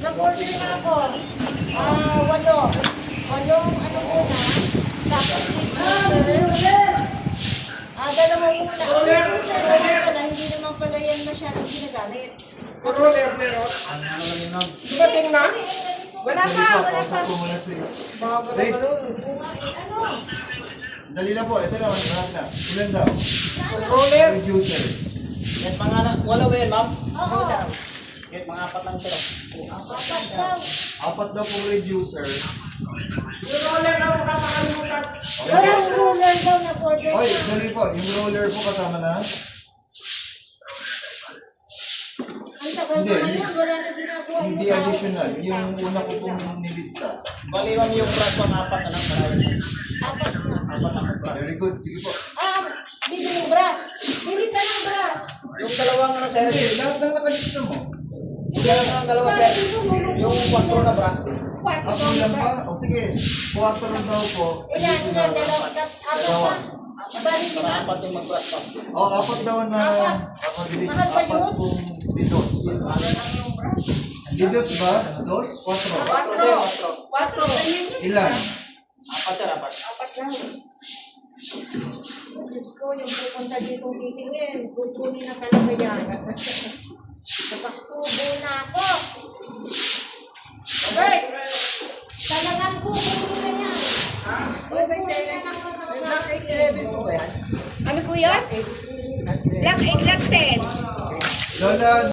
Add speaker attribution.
Speaker 1: Nag-order na ako. 8. 8 ano muna. Tapos dalawa muna. Hindi naman pala yan masyadong ginagamit.
Speaker 2: Roller pero. Dumating na? Wala pa.
Speaker 1: Ano?
Speaker 3: Dali na po, ito na, lahat na. Ilan daw?
Speaker 2: Roller.
Speaker 3: Reducer.
Speaker 4: Kahit mga wala ba yan, ma'am?
Speaker 1: Oo.
Speaker 4: Kahit mga 4 lang sila.
Speaker 1: 4 daw.
Speaker 3: 4 daw pong reducer.
Speaker 2: Yung roller na makakalimutan.
Speaker 1: Walang ruler daw nag-order
Speaker 3: Oy,
Speaker 1: na.
Speaker 3: dali po, yung roller po kasama na.
Speaker 1: Ang tagal
Speaker 3: Hindi,
Speaker 1: naman yun. Wala na ginagawa.
Speaker 3: Hindi additional. Yung una ko pong nilista.
Speaker 4: Bali, ma'am, yung brush pang 4 na lang. Marami.
Speaker 1: 4 na.
Speaker 4: 4 na ang brush.
Speaker 3: Very good, sige po.
Speaker 1: Bibili ng brush. Bili ka ng brush.
Speaker 4: Yung dalawang ano, sir.
Speaker 3: Hindi, lahat ng nakalista mo.
Speaker 4: Yung dalawa, sir. Yung 4 na brush.
Speaker 3: Ako lang ba? O sige, 4 daw po.
Speaker 1: Ilan?
Speaker 3: Additional.
Speaker 1: Dalawa. Bali
Speaker 4: Para
Speaker 1: lima.
Speaker 4: 4 yung mag-brush, ma'am.
Speaker 3: O, 4 daw na. Ako dili.
Speaker 1: Mahal ba
Speaker 3: 4
Speaker 1: yun?
Speaker 3: pong didos. Didos ba? 2? 4?
Speaker 2: 4.
Speaker 3: Ilan?
Speaker 4: 4, sir, 4.
Speaker 1: 4 lang. Diyos ko, yung pupunta dito titingin. Kukunin na talaga yan. Napaksubo na ako. Bert! Talagang kukunin na yan. Kukunin na ng mga.
Speaker 2: Ano po yan? Black 8, black 10.
Speaker 3: Lola,